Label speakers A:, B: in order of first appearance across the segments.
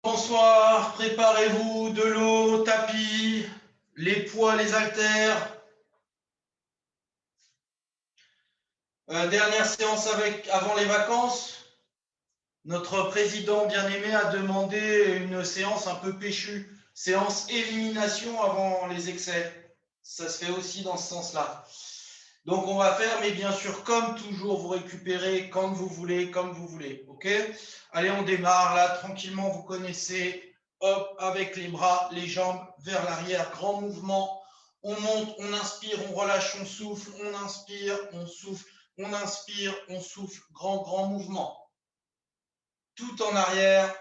A: Bonsoir, préparez-vous, de l'eau, tapis, les poids, les haltères. Dernière séance avant les vacances. Notre président bien-aimé a demandé une séance un peu péchue, séance élimination avant les excès. Ça se fait aussi dans ce sens-là. Donc on va faire, mais bien sûr, comme toujours, vous récupérez quand vous voulez, comme vous voulez. Ok? Allez, on démarre là, tranquillement, vous connaissez. Hop, avec les bras, les jambes vers l'arrière, grand mouvement. On monte, on inspire, on relâche, on souffle, on inspire, on souffle, on inspire, on souffle, grand mouvement. Tout en arrière.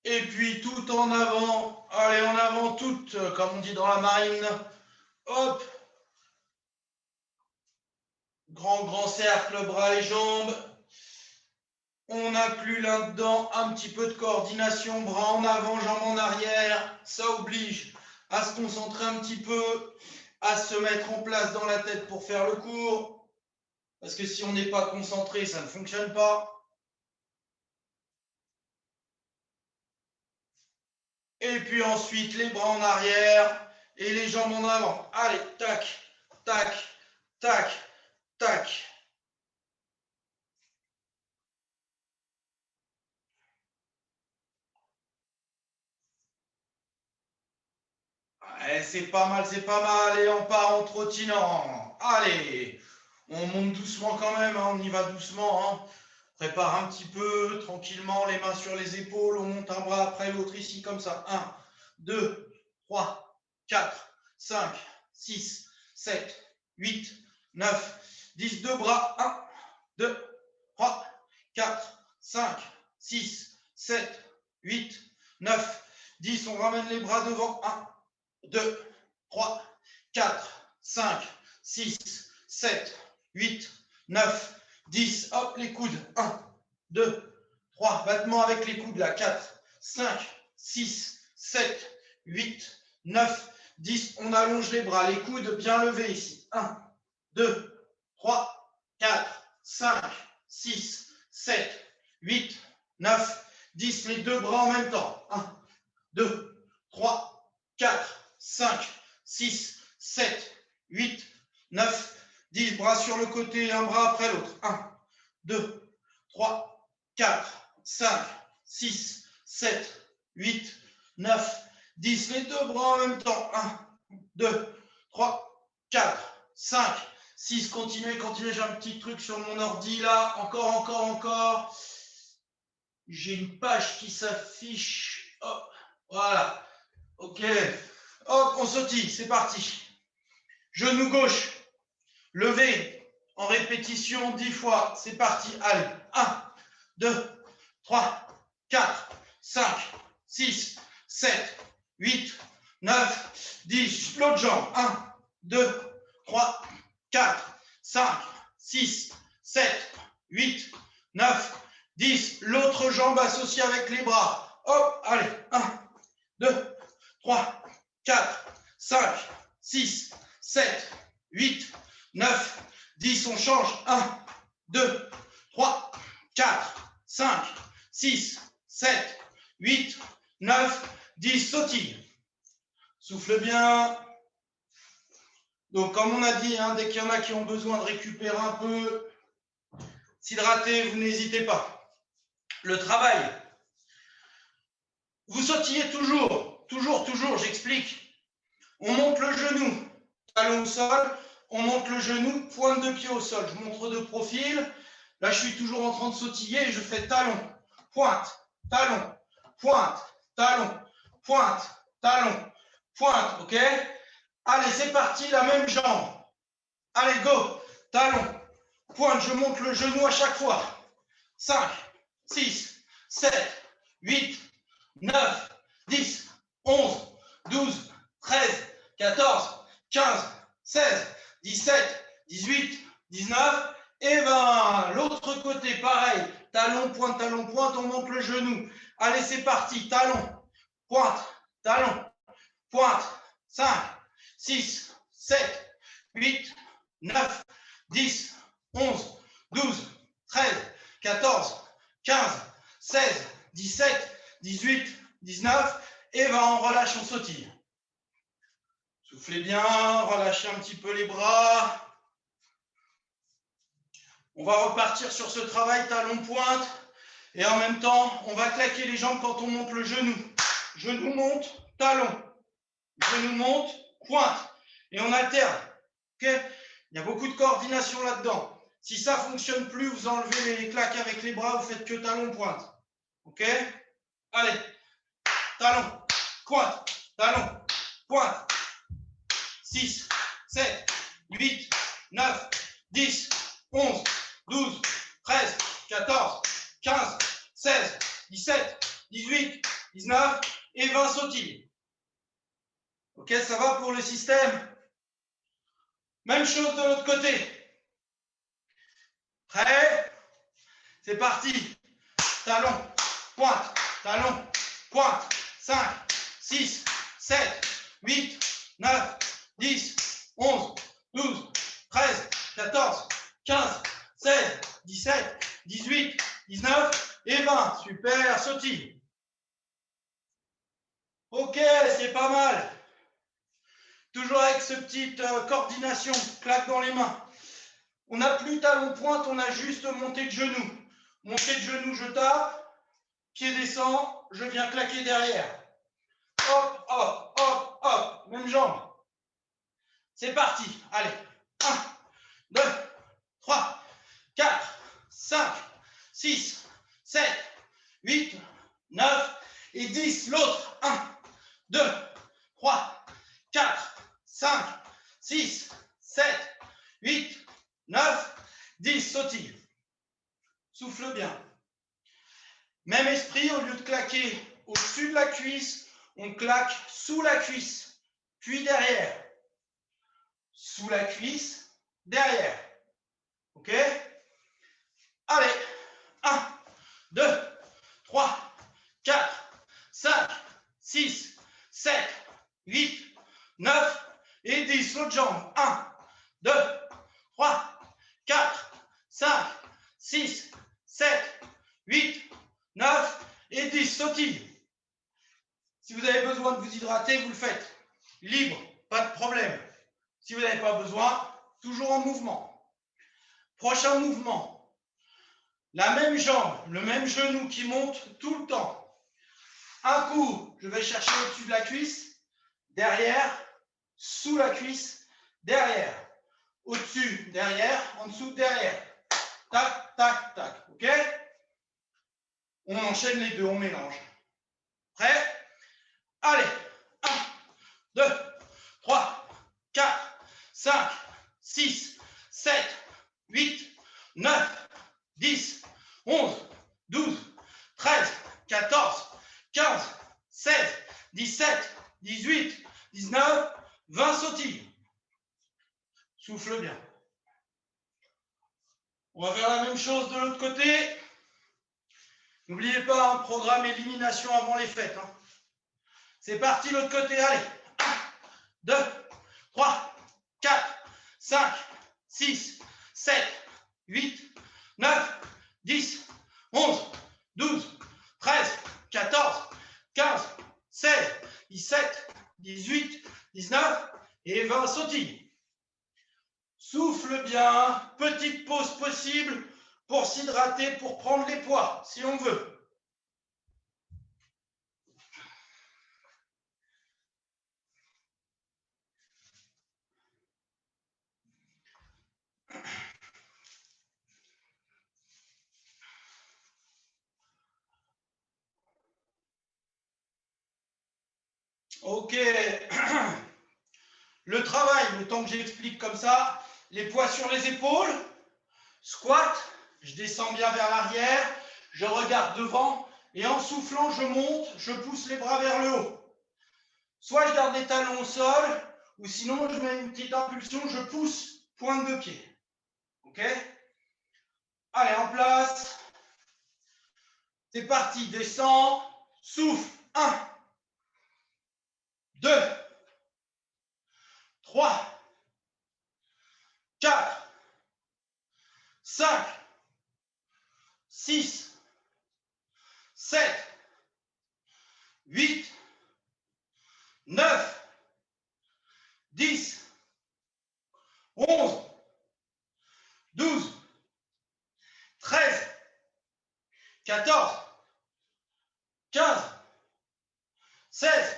A: Et puis tout en avant. Allez, en avant, toutes, comme on dit dans la marine. Hop. Grand cercle, bras et jambes. On inclut là-dedans un petit peu de coordination, bras en avant, jambes en arrière. Ça oblige à se concentrer un petit peu, à se mettre en place dans la tête pour faire le cours. Parce que si on n'est pas concentré, ça ne fonctionne pas. Et puis ensuite, les bras en arrière et les jambes en avant. Allez, tac, tac, tac, tac. C'est pas mal, c'est pas mal. Et on part en trottinant. Allez, on monte doucement quand même, hein, on y va doucement. Hein. Prépare un petit peu, tranquillement, les mains sur les épaules. On monte un bras après l'autre ici, comme ça. 1, 2, 3, 4, 5, 6, 7, 8, 9, 10. Deux bras. 1, 2, 3, 4, 5, 6, 7, 8, 9, 10. On ramène les bras devant. 1, 2, 3, 4, 5, 6, 7, 8, 9, 10. Hop, les coudes. 1, 2, 3. Battement avec les coudes là. 4, 5, 6, 7, 8, 9, 10. On allonge les bras. Les coudes bien levés ici. 1, 2, 3, 4, 5, 6, 7, 8, 9, 10. Les deux bras en même temps. 1, 2, 3, 4, 5, 6, 7, 8, 9, 10. Bras sur le côté, un bras après l'autre. 1, 2, 3, 4, 5, 6, 7, 8, 9, 10. Les deux bras en même temps. 1, 2, 3, 4, 5, 6. Continuez. J'ai un petit truc sur mon ordi là. Encore. J'ai une page qui s'affiche. Hop, voilà. Ok. Hop, on sautille, c'est parti. Genou gauche, levé en répétition 10 fois. C'est parti. Allez, 1, 2, 3, 4, 5, 6, 7, 8, 9, 10. L'autre jambe. 1, 2, 3, 4, 5, 6, 7, 8, 9, 10. L'autre jambe associée avec les bras. Hop, allez, 1, 2, 3, 4, 5, 6, 7, 8, 9, 10. On change. 1, 2, 3, 4, 5, 6, 7, 8, 9, 10. Sautille. Souffle bien. Donc, comme on a dit, hein, dès qu'il y en a qui ont besoin de récupérer un peu, s'hydrater, vous n'hésitez pas. Le travail. Vous sautillez toujours, j'explique. On monte le genou, talon au sol, on monte le genou, pointe de pied au sol. Je montre de profil. Là, je suis toujours en train de sautiller et je fais talon, pointe, talon, pointe, talon, pointe, talon, pointe, ok? Allez, c'est parti, la même jambe. Allez, go, talon, pointe, je monte le genou à chaque fois. 5, 6, 7, 8, 9, 10, 11, 12, 13, 14, 15, 16, 17, 18, 19, et 20. L'autre côté, pareil. Talon, pointe, on monte le genou. Allez, c'est parti. Talon, pointe, 5, 6, 7, 8, 9, 10, 11, 12, 13, 14, 15, 16, 17, 18, 19 et 20. On relâche, on sautille. Soufflez bien, relâchez un petit peu les bras. On va repartir sur ce travail talon-pointe et en même temps, on va claquer les jambes quand on monte le genou. Genou monte, talon. Genou monte, pointe. Et on alterne. Okay, il y a beaucoup de coordination là-dedans. Si ça ne fonctionne plus, vous enlevez les claques avec les bras, vous faites que talon-pointe. Ok? Allez. Talon, pointe, talon, pointe. 6, 7, 8, 9, 10, 11, 12, 13, 14, 15, 16, 17, 18, 19 et 20 sautilles. Ok, ça va pour le système? Même chose de l'autre côté. Prêt? C'est parti. Talon, pointe, talon, pointe. 5, 6, 7, 8, 9, 10, 11, 12, 13, 14, 15, 16, 17, 18, 19 et 20. Super, sautille. Ok, c'est pas mal. Toujours avec ce petite coordination, claque dans les mains. On n'a plus talon-pointe, on a juste montée de genou. Montée de genou, je tape. Pied descend, je viens claquer derrière. Hop, hop, hop, hop. Même jambe. C'est parti. Allez. 1, 2, 3, 4, 5, 6, 7, 8, 9 et 10. L'autre. 1, 2, 3, 4, 5, 6, 7, 8, 9, 10. Sautille. Souffle bien. Même esprit, au lieu de claquer au-dessus de la cuisse, on claque sous la cuisse, puis derrière. Sous la cuisse, derrière. Ok? Allez. 1, 2, 3, 4, 5, 6, 7, 8, 9 et 10. L'autre jambe. 1, 2, 3, 4, 5, 6, 7, 8, 9 et 10. Sautille. Si vous avez besoin de vous hydrater, vous le faites. Libre, pas de problème. Si vous n'avez pas besoin, toujours en mouvement. Prochain mouvement. La même jambe, le même genou qui monte tout le temps. Un coup, je vais chercher au-dessus de la cuisse, derrière, sous la cuisse, derrière. Au-dessus, derrière, en dessous, derrière. Tac, tac, tac. Ok? On enchaîne les deux, on mélange. Prêt? Allez. 1, 2, 3, 4, 5, 6, 7, 8, 9, 10, 11, 12, 13, 14, 15, 16, 17, 18, 19, 20 sautilles. Souffle bien. On va faire la même chose de l'autre côté. N'oubliez pas un programme élimination avant les fêtes. Hein. C'est parti, l'autre côté. Allez. 1, 2, 3, 4, 5, 6, 7, 8, 9, 10, 11, 12, 13, 14, 15, 16, 17, 18, 19 et 20 sautilles. Souffle bien, petite pause possible pour s'hydrater, pour prendre les poids, si on veut. Ok. Le travail, le temps que j'explique comme ça, les poids sur les épaules, squat, je descends bien vers l'arrière, je regarde devant et en soufflant, je monte, je pousse les bras vers le haut. Soit je garde les talons au sol, ou sinon je mets une petite impulsion, je pousse, pointe de pied. Ok? Allez, en place. C'est parti, descends, souffle. 1, 2, 3, 4, 5, 6, 7, 8, 9, 10, 11, 12, 13, 14, 15, 16,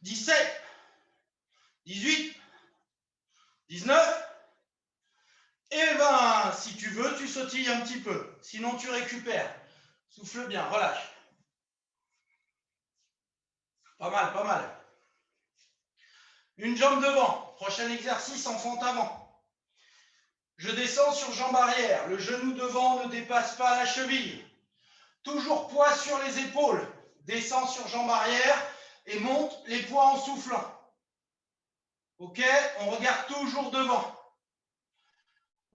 A: 17, 18, 19 et 20. Si tu veux, tu sautilles un petit peu. Sinon, tu récupères. Souffle bien, relâche. Pas mal, pas mal. Une jambe devant. Prochain exercice en fente avant. Je descends sur jambe arrière. Le genou devant ne dépasse pas la cheville. Toujours poids sur les épaules. Descends sur jambe arrière et monte les poids en soufflant. Ok, on regarde toujours devant.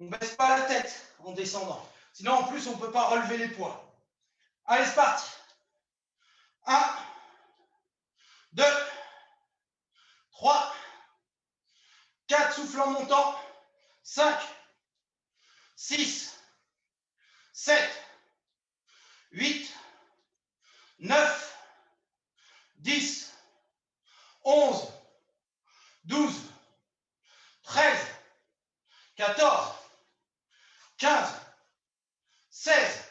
A: On ne baisse pas la tête en descendant. Sinon, en plus, on ne peut pas relever les poids. Allez, c'est parti. 1, 2, 3, 4, souffle en montant. 5, 6, 7, 8, 9, 10, 11, 12, 13, 14, 15, 16,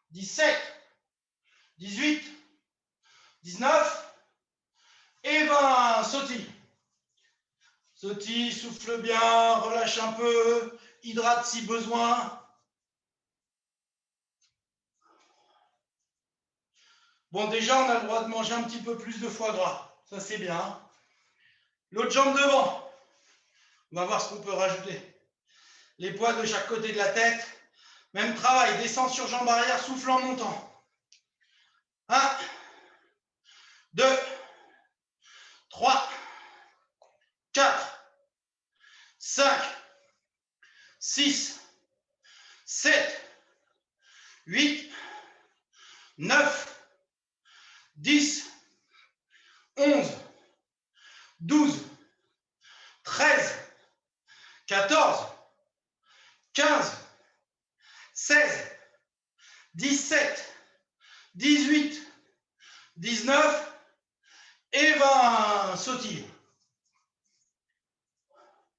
A: 17, 18, 19 et 20. Sautille. Sautille, souffle bien, relâche un peu, hydrate si besoin. Bon, déjà, on a le droit de manger un petit peu plus de foie gras. Ça, c'est bien. L'autre jambe devant. On va voir ce qu'on peut rajouter. Les poids de chaque côté de la tête. Même travail, descend sur jambe arrière, souffle en montant. 1, 2, 3, 4, 5, 6, 7, 8, 9, 10, 11, 12, 13, 14, 15, 16, 17, 18, 19 et 20. Sautille.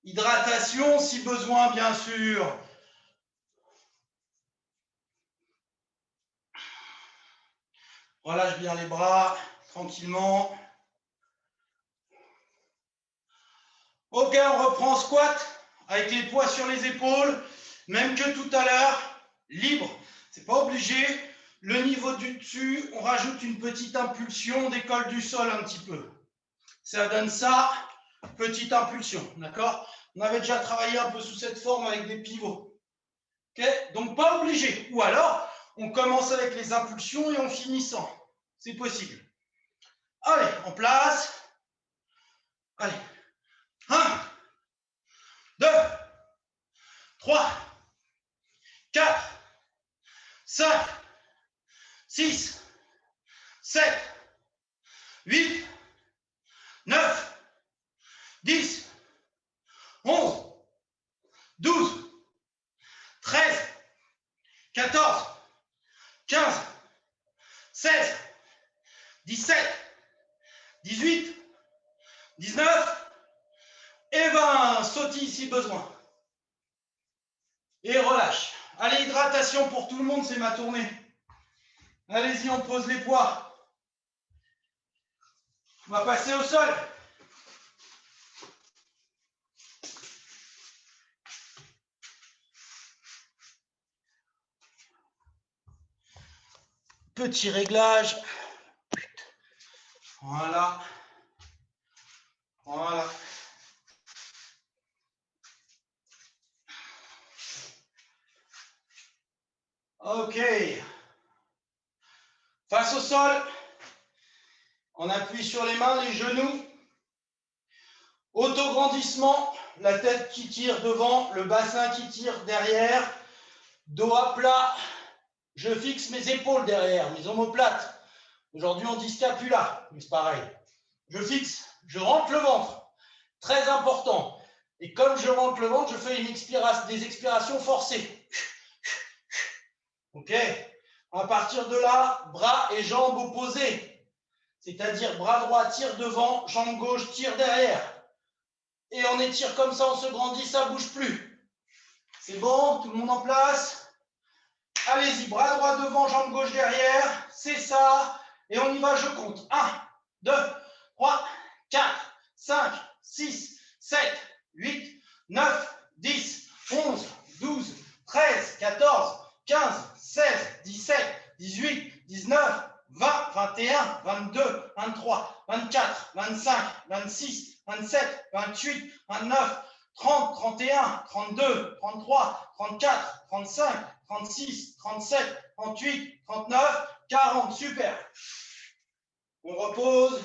A: Hydratation si besoin, bien sûr. Relâche bien les bras, tranquillement. Ok, on reprend squat avec les poids sur les épaules. Même que tout à l'heure, libre. C'est pas obligé. Le niveau du dessus, on rajoute une petite impulsion, on décolle du sol un petit peu. Ça donne ça, petite impulsion, d'accord? On avait déjà travaillé un peu sous cette forme avec des pivots. Ok? Donc pas obligé. Ou alors, on commence avec les impulsions et on finit sans. C'est possible. Allez, en place. Allez. 1, 2, 3, 4, 5, 6, 7, 8, 9, 10, 11, 12, 13, 14, 15, 16, 17, 18, 19 et 20. Sautille si besoin. Et relâche. Allez, hydratation pour tout le monde, c'est ma tournée. Allez-y, on pose les poids. On va passer au sol. Petit réglage. Voilà. Voilà. Ok. Face au sol, on appuie sur les mains, les genoux. Autograndissement, la tête qui tire devant, le bassin qui tire derrière. Dos à plat. Je fixe mes épaules derrière, mes omoplates. Aujourd'hui, on dit scapula, mais c'est pareil. Je fixe, je rentre le ventre. Très important. Et comme je rentre le ventre, je fais des expirations forcées. OK? À partir de là, bras et jambes opposés. C'est-à-dire bras droit tire devant, jambe gauche tire derrière. Et on étire comme ça, on se grandit, ça ne bouge plus. C'est bon? Tout le monde en place? Allez-y, bras droit devant, jambe gauche derrière. C'est ça. Et on y va, je compte. 1, 2, 3, 4, 5, 6, 7, 8, 9, 10, 11, 12, 13, 14, 15, 16, 17, 18, 19, 20, 21, 22, 23, 24, 25, 26, 27, 28, 29, 30, 31, 32, 33, 34, 35, 36, 37, 38, 39, 40. Super. On repose.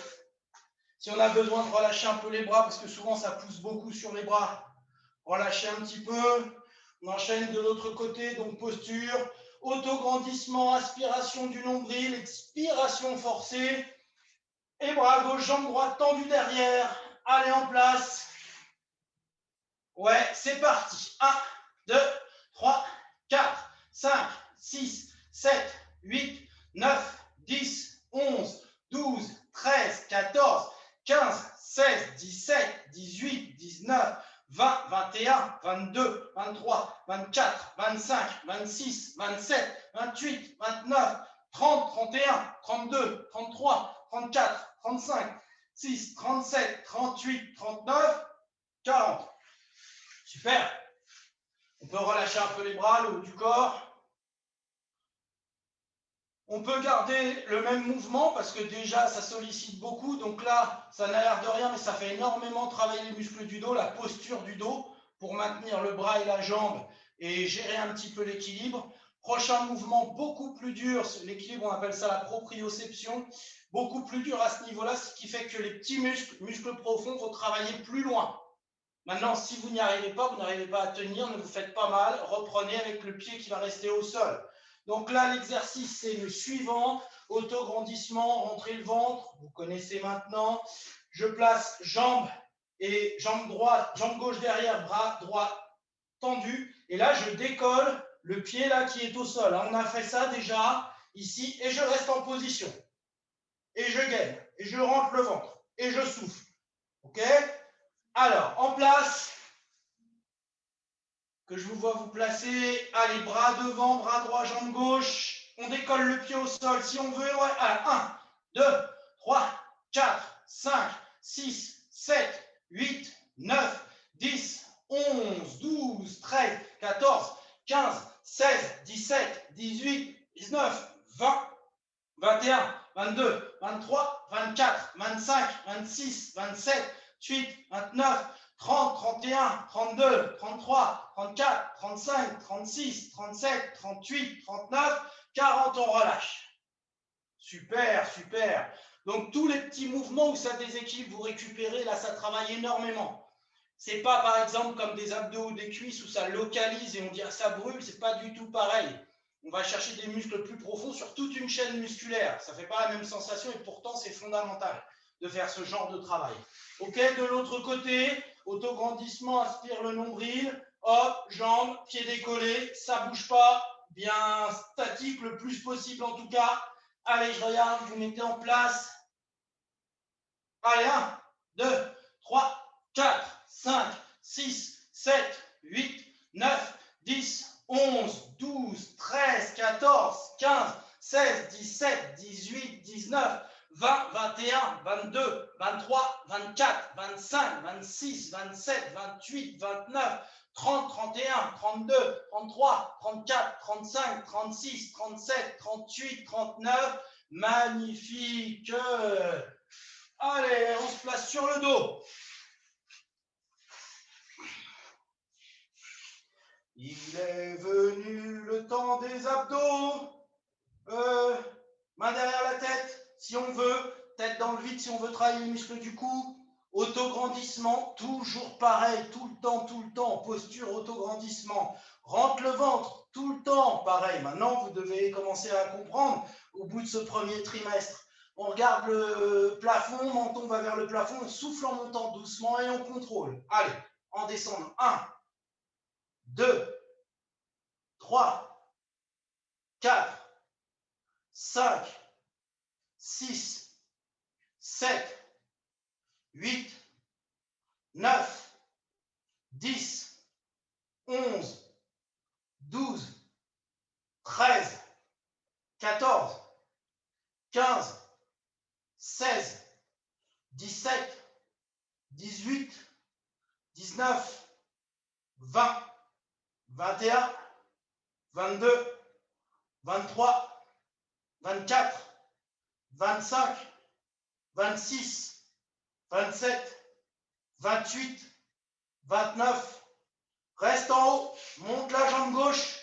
A: Si on a besoin de relâcher un peu les bras, parce que souvent ça pousse beaucoup sur les bras, relâchez un petit peu. On enchaîne de l'autre côté, donc posture, autograndissement, aspiration du nombril, expiration forcée. Et bras gauche, jambe droite tendue derrière. Allez en place. Ouais, c'est parti. 1, 2, 3, 4, 5, 6, 7, 8, 9, 10, 11, 12, 13, 14, 15, 16, 17, 18, 19, 20, 21, 22, 23, 24, 25, 26, 27, 28, 29, 30, 31, 32, 33, 34, 35, 6, 37, 38, 39, 40. Super. On peut relâcher un peu les bras, le haut du corps. On peut garder le même mouvement parce que déjà, ça sollicite beaucoup. Donc là, ça n'a l'air de rien, mais ça fait énormément travailler les muscles du dos, la posture du dos pour maintenir le bras et la jambe et gérer un petit peu l'équilibre. Prochain mouvement beaucoup plus dur, l'équilibre, on appelle ça la proprioception, beaucoup plus dur à ce niveau-là, ce qui fait que les petits muscles profonds vont travailler plus loin. Maintenant, si vous n'y arrivez pas, vous n'arrivez pas à tenir, ne vous faites pas mal, reprenez avec le pied qui va rester au sol. Donc là, l'exercice, c'est le suivant, autograndissement, rentrez le ventre, vous connaissez maintenant. Je place jambe et jambe droite, jambe gauche derrière, bras droit tendu. Et là, je décolle le pied là qui est au sol. On a fait ça déjà ici et je reste en position. Et je gaine, et je rentre le ventre, et je souffle. OK ? Alors, en place, que je vous vois vous placer. Allez, bras devant, bras droit, jambe gauche. On décolle le pied au sol si on veut. Ouais. Allez, 1, 2, 3, 4, 5, 6, 7, 8, 9, 10, 11, 12, 13, 14, 15, 16, 17, 18, 19, 20, 21, 22, 23, 24, 25, 26, 27, 28, 29, 30, 31, 32, 33, 34, 35, 36, 37, 38, 39, 40, on relâche. Super, super. Donc, tous les petits mouvements où ça déséquilibre, vous récupérez, là, ça travaille énormément. C'est pas, par exemple, comme des abdos ou des cuisses où ça localise et on dit ah, ça brûle, c'est pas du tout pareil. On va chercher des muscles plus profonds sur toute une chaîne musculaire. Ça fait pas la même sensation et pourtant, c'est fondamental de faire ce genre de travail. OK, de l'autre côté, autograndissement, aspire le nombril. Hop, jambes, pieds décollés, ça bouge pas. Bien statique le plus possible en tout cas. Allez, je regarde, vous mettez en place. Allez, 1, 2, 3, 4, 5, 6, 7, 8, 9, 10, 11, 12, 13, 14, 15, 16, 17, 18, 19, 20, 21, 22, 23, 24, 25, 26, 27, 28, 29, 30, 31, 32, 33, 34, 35, 36, 37, 38, 39. Magnifique. Allez, on se place sur le dos. Il est venu le temps des abdos. Main derrière la tête, si on veut. Tête dans le vide, si on veut travailler les muscles du cou. Autograndissement, toujours pareil, tout le temps. Posture, autograndissement. Rentre le ventre, tout le temps, pareil. Maintenant, vous devez commencer à comprendre au bout de ce premier trimestre. On regarde le plafond, menton va vers le plafond, on souffle en montant doucement et on contrôle. Allez, en descendant. 1, 2, 3, 4, 5, 6, 7, 8, 9, 10, 11, 12, 13, 14, 15, 16, 17, 18, 19, 20, 21, 22, 23, 24, 25, 26, 27, 28, 29. Reste en haut, monte la jambe gauche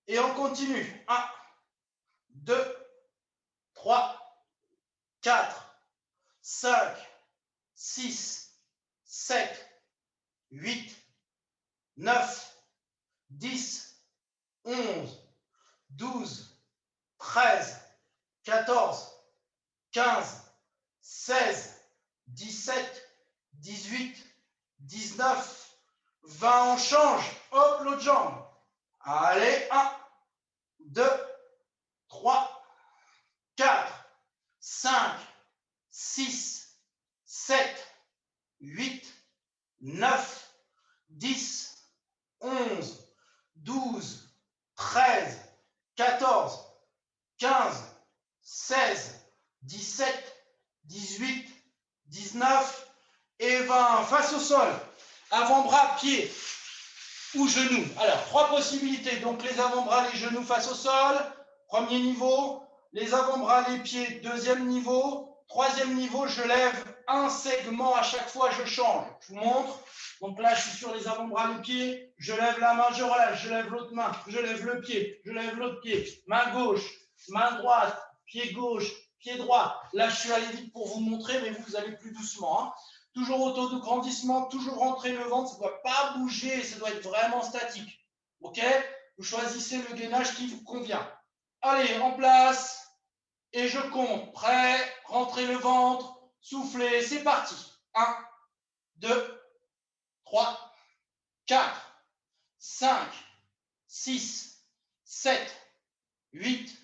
A: et on continue. 1, 2, 3, 4, 5, 6, 7, 8, 9, 10, 11, 12, 13, 14, 15, 16, 17, 18, 19, 20. On change. Hop, l'autre jambe. Allez, 1, 2, 3, 4, 5, 6, 7, 8, 9, 10, 11, 12, 13, 14, 15, 16, 17, 18, 19 et 20. Face au sol. Avant-bras, pieds ou genoux. Alors, 3 possibilités. Donc, les avant-bras, les genoux face au sol. Premier niveau. Les avant-bras, les pieds, deuxième niveau. Troisième niveau, je lève un segment à chaque fois, je change. Je vous montre. Donc là, je suis sur les avant-bras, les pieds. Je lève la main, je relâche. Je lève l'autre main. Je lève le pied. Je lève l'autre pied. Main gauche, main droite, pied gauche, pied droit. Là, je suis allé vite pour vous montrer, mais vous allez plus doucement. Hein. Toujours au taux de grandissement, toujours rentrer le ventre. Ça ne doit pas bouger, ça doit être vraiment statique. OK? Vous choisissez le gainage qui vous convient. Allez, en place. Et je compte. Prêt? Rentrez le ventre. Soufflez. C'est parti. 1, 2, 3, 4, 5, 6, 7, 8,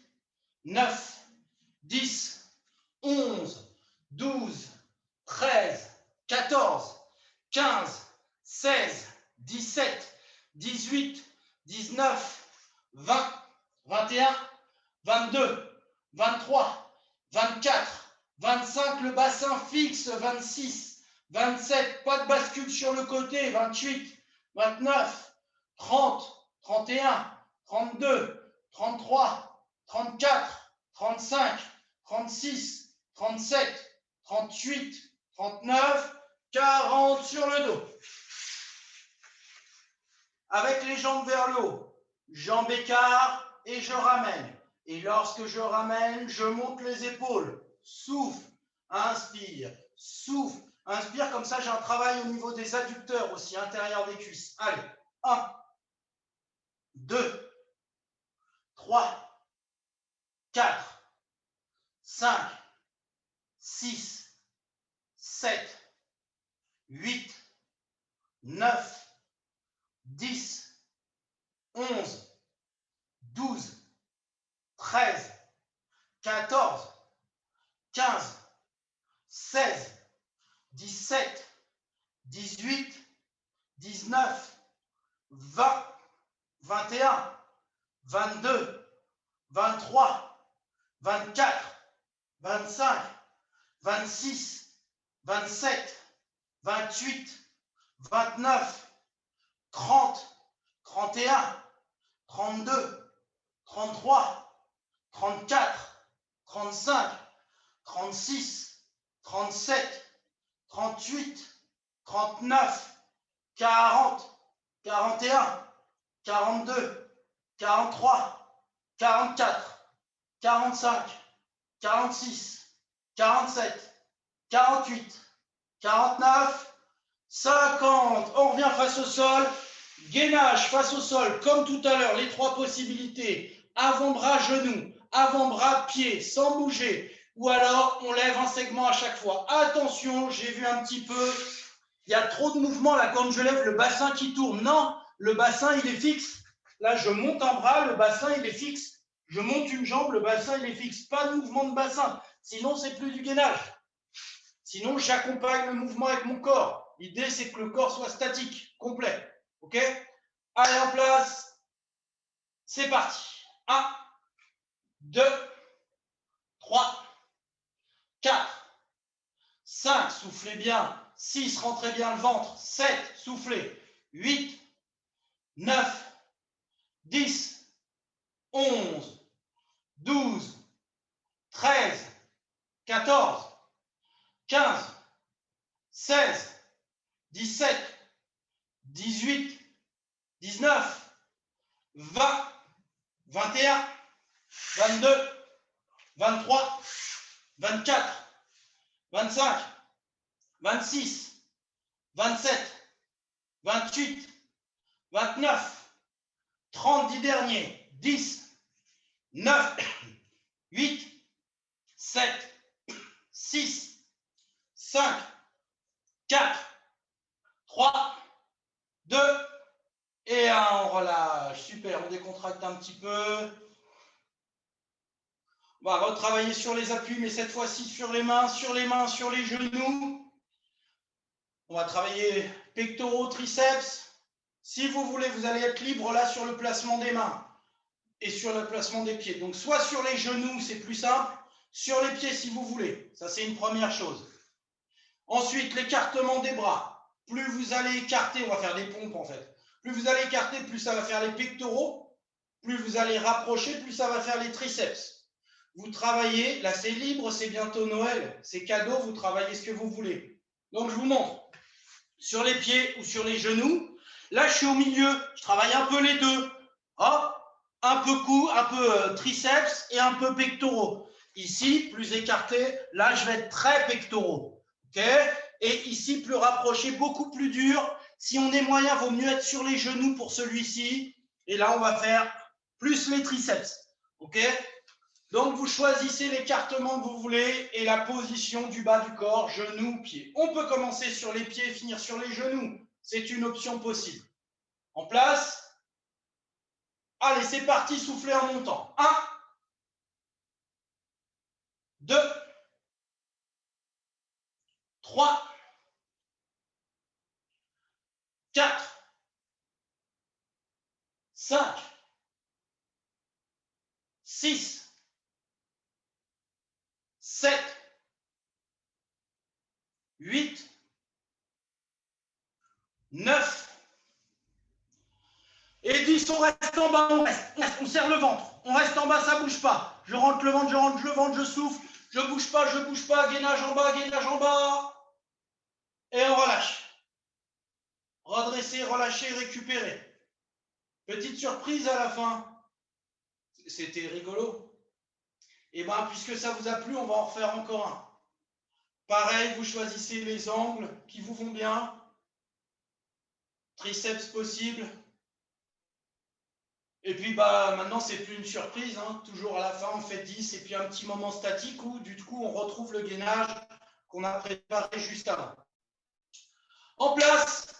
A: 9, 10, 11, 12, 13, 14, 15, 16, 17, 18, 19, 20, 21, 22, 23, 24, 25, le bassin fixe, 26, 27, pas de bascule sur le côté, 28, 29, 30, 31, 32, 33, 34, 35, 36, 37, 38, 39, 40 sur le dos. Avec les jambes vers le haut, jambes écart et je ramène. Et lorsque je ramène, je monte les épaules. Souffle, inspire, souffle, inspire. Comme ça, j'ai un travail au niveau des adducteurs aussi, intérieur des cuisses. Allez, 1, 2, 3, 4, 5, 6, 7, 8, 9, 10, 11, 12, 13, 14, 15, 16, 17, 18, 19, 20, 21, 22, 23, 24, 25, 26, 27, 28, 29, 30, 31, 32, 33, 34, 35, 36, 37, 38, 39, 40, 41, 42, 43, 44, 45, 46, 47, 48, 49, 50. On revient face au sol. Gainage face au sol, comme tout à l'heure, les 3 possibilités. Avant-bras, genou, avant-bras, pied, sans bouger. Ou alors, on lève un segment à chaque fois. Attention, j'ai vu un petit peu, il y a trop de mouvement là quand je lève le bassin qui tourne. Non, le bassin, il est fixe. Là, je monte un bras, le bassin, il est fixe.
B: Je monte une jambe, le bassin il est fixe. Pas de mouvement de bassin. Sinon, c'est plus du gainage. Sinon, j'accompagne le mouvement avec mon corps. L'idée, c'est que le corps soit statique, complet. OK? Allez, en place. C'est parti. 1, 2, 3, 4, 5, soufflez bien. 6, rentrez bien le ventre. 7, soufflez. 8, 9, 10, 11, 12, 13, 14, 15, 16, 17, 18, 19, 20, 21, 22, 23, 24, 25, 26, 27, 28, 29, 30, 10 derniers, 10, 9, 8, 7, 6, 5, 4, 3, 2 et 1. On relâche. Super, on décontracte un petit peu. On va retravailler sur les appuis, mais cette fois-ci sur les mains, sur les genoux. On va travailler pectoraux, triceps. Si vous voulez, vous allez être libre là sur le placement des mains et sur le placement des pieds. Donc, soit sur les genoux, c'est plus simple. Sur les pieds, si vous voulez. Ça, c'est une première chose. Ensuite, l'écartement des bras. Plus vous allez écarter, on va faire des pompes en fait. Plus vous allez écarter, plus ça va faire les pectoraux. Plus vous allez rapprocher, plus ça va faire les triceps. Vous travaillez, là c'est libre, c'est bientôt Noël, c'est cadeau, vous travaillez ce que vous voulez. Donc je vous montre sur les pieds ou sur les genoux. Là je suis au milieu, je travaille un peu les deux. Hop, un peu cou, un peu triceps et un peu pectoraux. Ici, plus écarté, là je vais être très pectoraux. Okay, et ici, plus rapproché, beaucoup plus dur. Si on est moyen, il vaut mieux être sur les genoux pour celui-ci. Et là, on va faire plus les triceps. OK? Donc, vous choisissez l'écartement que vous voulez et la position du bas du corps, genoux, pieds. On peut commencer sur les pieds et finir sur les genoux. C'est une option possible. En place. Allez, c'est parti, soufflez en montant. 1, 2, 3, 4, 5, 6, 7, 8, 9 et 10. On reste en bas, on serre le ventre. On reste en bas, ça ne bouge pas. Je rentre le ventre, je souffle. Je ne bouge pas, gainage en bas, gainage en bas. Et on relâche. Redresser, relâcher, récupérer. Petite surprise à la fin. C'était rigolo. Et bien, puisque ça vous a plu, on va en refaire encore un. Pareil, vous choisissez les angles qui vous vont bien. Triceps possible. Et puis bah, maintenant, c'est plus une surprise. Hein. Toujours à la fin, on fait 10 et puis un petit moment statique où du coup, on retrouve le gainage qu'on a préparé juste avant. En place,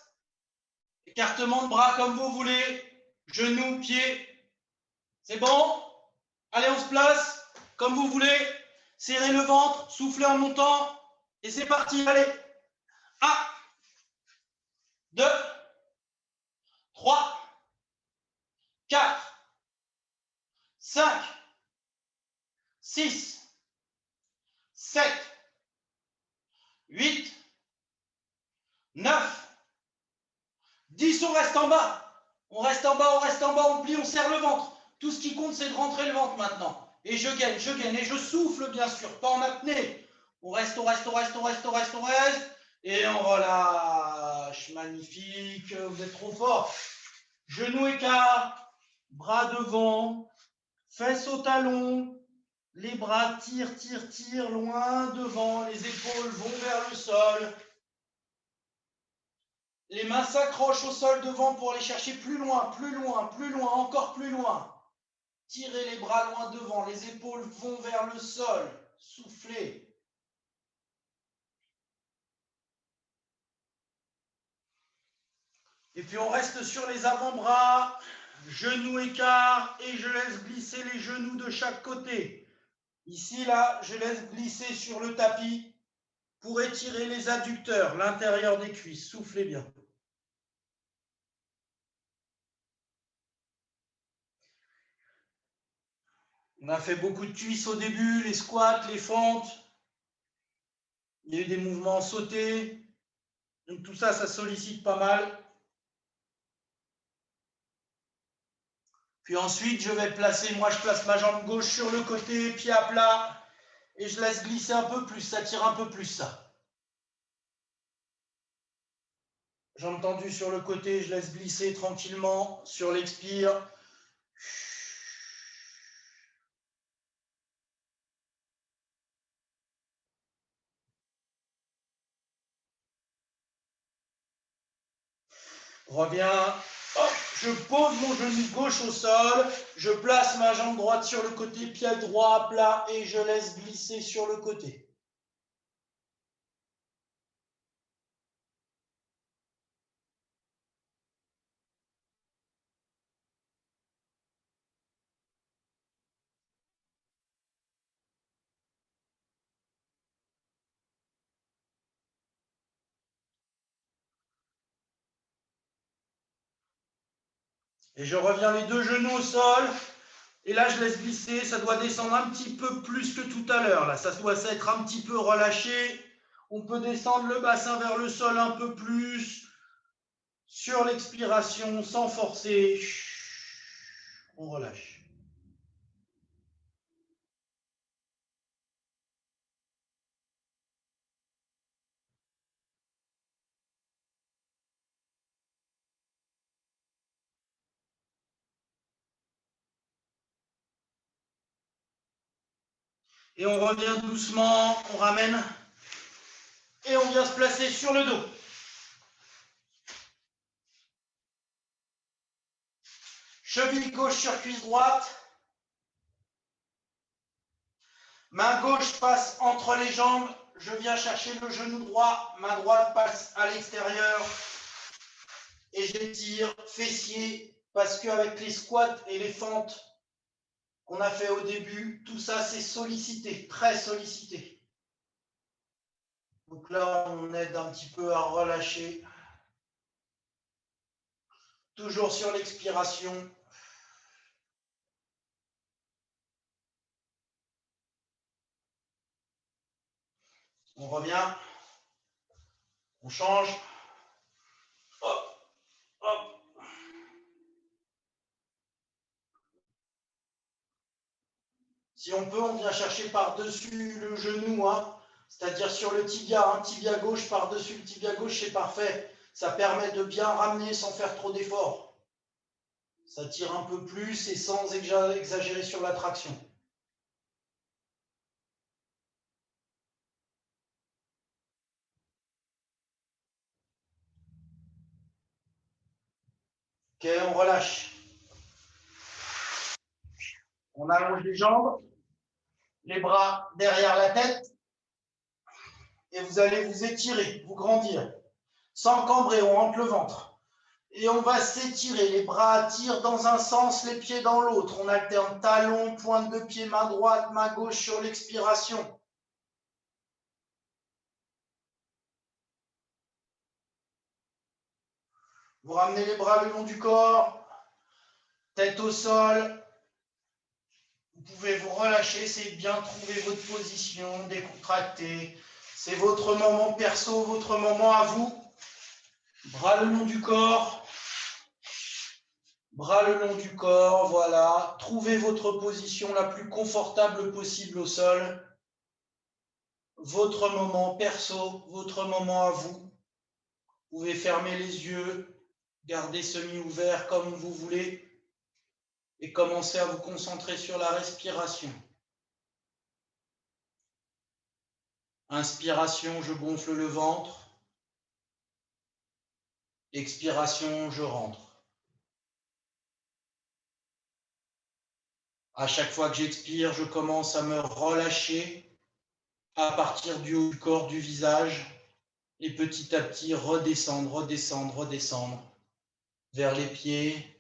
B: écartement de bras comme vous voulez, genoux, pieds. C'est bon? Allez, on se place comme vous voulez. Serrez le ventre, soufflez en montant. Et c'est parti, allez. 1, 2, 3, 4, 5, 6, 7, 8, 9, 10, on reste en bas. On reste en bas, on plie, on serre le ventre. Tout ce qui compte, c'est de rentrer le ventre maintenant. Et je gaine. Et je souffle, bien sûr, pas en apnée. On reste. Et on relâche. Magnifique. Vous êtes trop fort. Genoux écart, bras devant, fesses au talon. Les bras tirent loin devant. Les épaules vont vers le sol. Les mains s'accrochent au sol devant pour aller chercher plus loin, encore plus loin. Tirez les bras loin devant, les épaules vont vers le sol. Soufflez. Et puis on reste sur les avant-bras. genou écart et je laisse glisser les genoux de chaque côté. Ici, là, je laisse glisser sur le tapis pour étirer les adducteurs, l'intérieur des cuisses. Soufflez bien. On a fait beaucoup de cuisses au début, les squats, les fentes. Il y a eu des mouvements sautés. Donc tout ça, ça sollicite pas mal. Puis ensuite, je vais placer, moi je place ma jambe gauche sur le côté, pied à plat, et je laisse glisser un peu plus, ça tire un peu plus ça. Jambe tendue sur le côté, je laisse glisser tranquillement sur l'expire. Reviens, hop, je pose mon genou gauche au sol, je place ma jambe droite sur le côté, pied droit à plat, et je laisse glisser sur le côté. Et je reviens les deux genoux au sol. Et là, je laisse glisser. Ça doit descendre un petit peu plus que tout à l'heure. Là, ça doit s'être un petit peu relâché. On peut descendre le bassin vers le sol un peu plus. Sur l'expiration, sans forcer. On relâche. Et on revient doucement, on ramène et on vient se placer sur le dos. Cheville gauche sur cuisse droite. Main gauche passe entre les jambes. Je viens chercher le genou droit. Main droite passe à l'extérieur. Et j'étire fessier parce qu'avec les squats et les fentes qu'on a fait au début, tout ça c'est sollicité, très sollicité. Donc là, on aide un petit peu à relâcher. Toujours sur l'expiration. On revient. On change. Hop, hop. Si on peut, on vient chercher par-dessus le genou, hein, c'est-à-dire sur le tibia, tibia gauche par-dessus le tibia gauche, c'est parfait. Ça permet de bien ramener sans faire trop d'efforts. Ça tire un peu plus et sans exagérer sur la traction. Ok, on relâche. On allonge les jambes, les bras derrière la tête, et vous allez vous étirer, vous grandir. Sans cambrer, on rentre le ventre. Et on va s'étirer, les bras tirent dans un sens, les pieds dans l'autre. On alterne talon, pointe de pied, main droite, main gauche sur l'expiration. Vous ramenez les bras le long du corps, tête au sol. Vous pouvez vous relâcher, essayez de bien trouver votre position, décontracter. C'est votre moment perso, votre moment à vous. Bras le long du corps. Bras le long du corps, voilà. Trouvez votre position la plus confortable possible au sol. Votre moment perso, votre moment à vous. Vous pouvez fermer les yeux, garder semi-ouverts comme vous voulez et commencer à vous concentrer sur la respiration. Inspiration, je gonfle le ventre. Expiration, je rentre. À chaque fois que j'expire, je commence à me relâcher à partir du haut du corps, du visage, et petit à petit redescendre, redescendre, redescendre vers les pieds,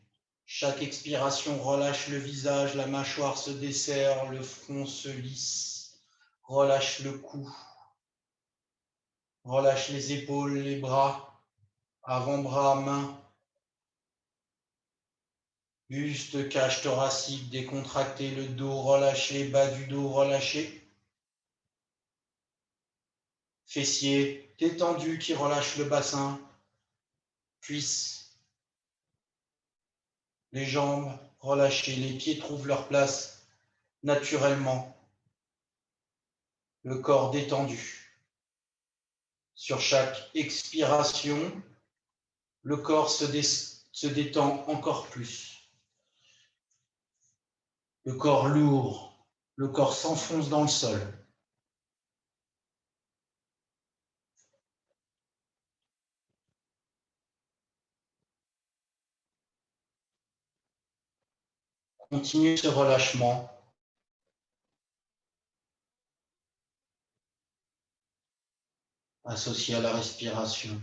B: Chaque expiration relâche le visage, la mâchoire se desserre, le front se lisse. Relâche le cou. Relâche les épaules, les bras, avant-bras, mains. Buste, cage thoracique décontracté, le dos relâché, bas du dos relâché. Fessiers détendus qui relâchent le bassin. Cuisses. Les jambes relâchées, les pieds trouvent leur place naturellement. Le corps détendu. Sur chaque expiration, le corps se détend encore plus. Le corps lourd, le corps s'enfonce dans le sol. Continue ce relâchement. Associé à la respiration.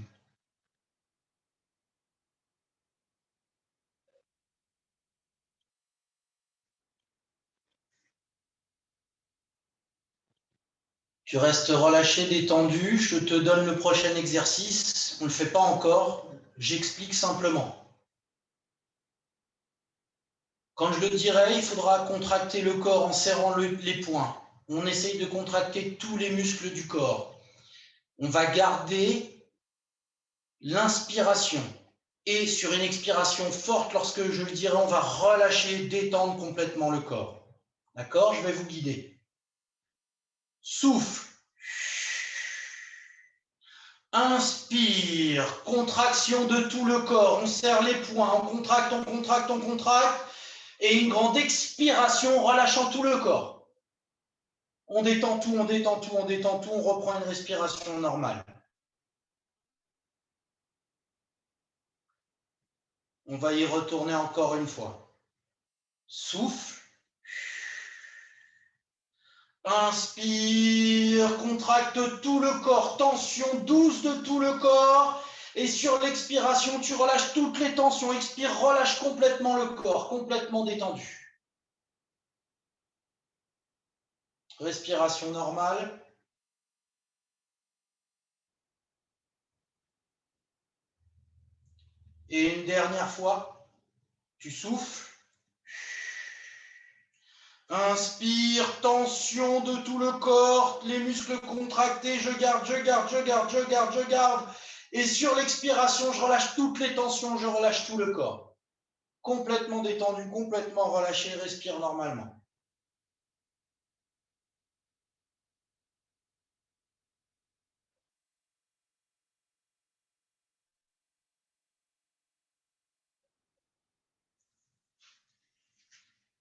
B: Tu restes relâché, détendu. Je te donne le prochain exercice. On ne le fait pas encore. J'explique simplement. Quand je le dirai, il faudra contracter le corps en serrant les poings. On essaye de contracter tous les muscles du corps. On va garder l'inspiration. Et sur une expiration forte, lorsque je le dirai, on va relâcher, détendre complètement le corps. D'accord? Je vais vous guider. Souffle. Inspire. Contraction de tout le corps. On serre les poings. On contracte, on contracte, on contracte. Et une grande expiration en relâchant tout le corps. On détend tout, on détend tout, on détend tout. On reprend une respiration normale. On va y retourner encore une fois. Souffle. Inspire, contracte tout le corps, tension douce de tout le corps. Et sur l'expiration, tu relâches toutes les tensions. Expire, relâche complètement le corps, complètement détendu. Respiration normale. Et une dernière fois, tu souffles. Inspire, tension de tout le corps, les muscles contractés, je garde, je garde, je garde, je garde, je garde. Et sur l'expiration, je relâche toutes les tensions, je relâche tout le corps. Complètement détendu, complètement relâché, respire normalement.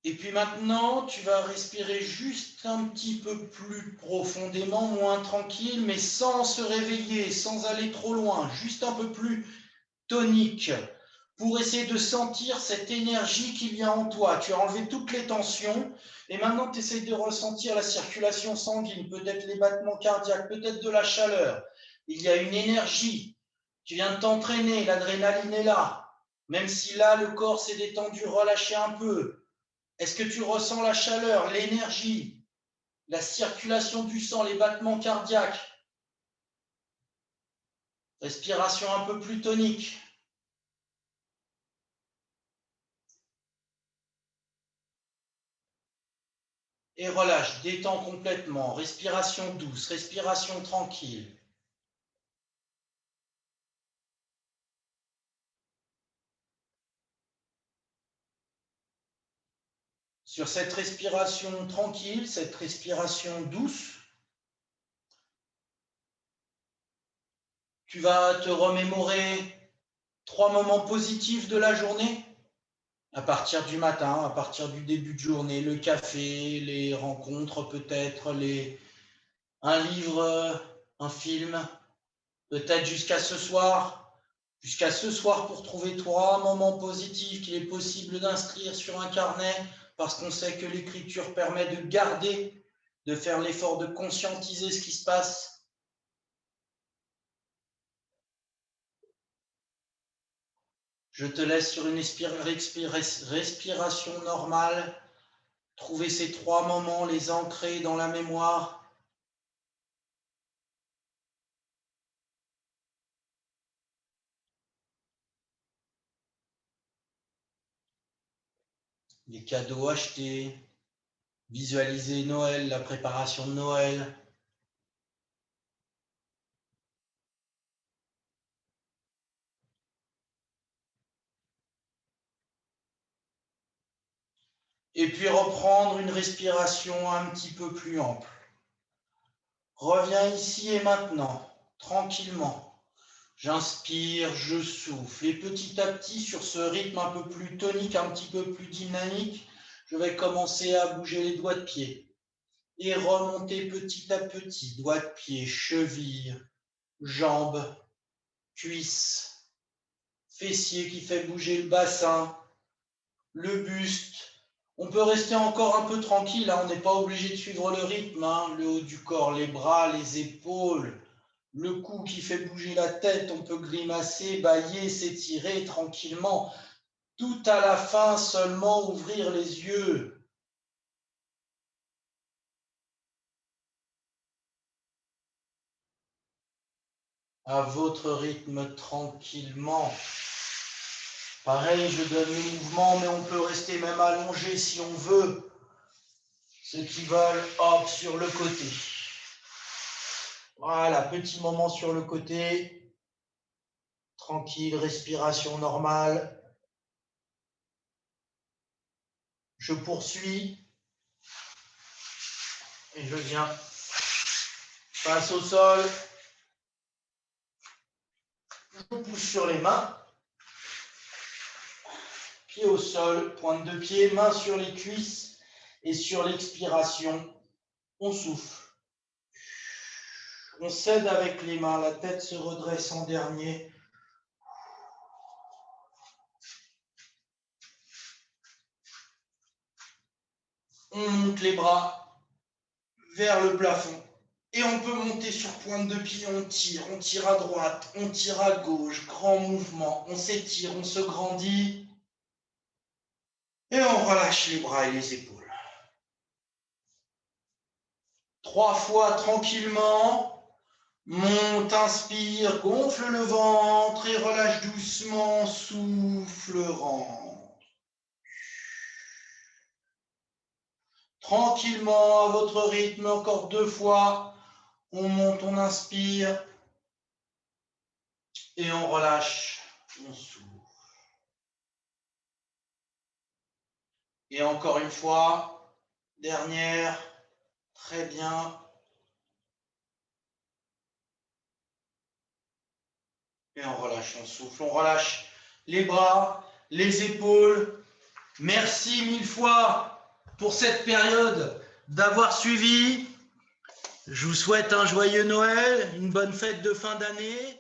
B: Et puis maintenant, tu vas respirer juste un petit peu plus profondément, moins tranquille, mais sans se réveiller, sans aller trop loin, juste un peu plus tonique, pour essayer de sentir cette énergie qu'il y a en toi. Tu as enlevé toutes les tensions, et maintenant tu essaies de ressentir la circulation sanguine, peut-être les battements cardiaques, peut-être de la chaleur. Il y a une énergie. Tu viens de t'entraîner, l'adrénaline est là. Même si là, le corps s'est détendu, relâché un peu. Est-ce que tu ressens la chaleur, l'énergie, la circulation du sang, les battements cardiaques? Respiration un peu plus tonique. Et relâche, détends complètement. Respiration douce, respiration tranquille. Sur cette respiration tranquille, cette respiration douce, tu vas te remémorer 3 moments positifs de la journée. À partir du matin, à partir du début de journée, le café, les rencontres peut-être, un livre, un film, peut-être jusqu'à ce soir pour trouver 3 moments positifs qu'il est possible d'inscrire sur un carnet, parce qu'on sait que l'écriture permet de garder, de faire l'effort de conscientiser ce qui se passe. Je te laisse sur une respiration normale. Trouver ces 3 moments, les ancrer dans la mémoire. Les cadeaux achetés. Visualiser Noël, la préparation de Noël. Et puis reprendre une respiration un petit peu plus ample. Reviens ici et maintenant, tranquillement. J'inspire, je souffle. Et petit à petit, sur ce rythme un peu plus tonique, un petit peu plus dynamique, je vais commencer à bouger les doigts de pied. Et remonter petit à petit, doigts de pied, chevilles, jambes, cuisses, fessiers qui fait bouger le bassin, le buste. On peut rester encore un peu tranquille, hein, on n'est pas obligé de suivre le rythme, hein, le haut du corps, les bras, les épaules, le cou qui fait bouger la tête, on peut grimacer, bâiller, s'étirer tranquillement. Tout à la fin, seulement ouvrir les yeux. À votre rythme, tranquillement. Pareil, je donne le mouvement, mais on peut rester même allongé si on veut. Ceux qui veulent, hop, sur le côté. Voilà, petit moment sur le côté. Tranquille, respiration normale. Je poursuis. Et je viens. Passe au sol. Je pousse sur les mains. Pied au sol, pointe de pied, main sur les cuisses. Et sur l'expiration, on souffle. On cède avec les mains, la tête se redresse en dernier. On monte les bras vers le plafond. Et on peut monter sur pointe de pied, on tire à droite, on tire à gauche, grand mouvement, on s'étire, on se grandit. Et on relâche les bras et les épaules. 3 fois tranquillement. Monte, inspire, gonfle le ventre et relâche doucement, souffle, rentre. Tranquillement, à votre rythme, encore 2 fois. On monte, on inspire et on relâche, on souffle. Et encore une fois, dernière, très bien. Et on relâche, on souffle, on relâche les bras, les épaules. Merci 1000 fois pour cette période d'avoir suivi. Je vous souhaite un joyeux Noël, une bonne fête de fin d'année.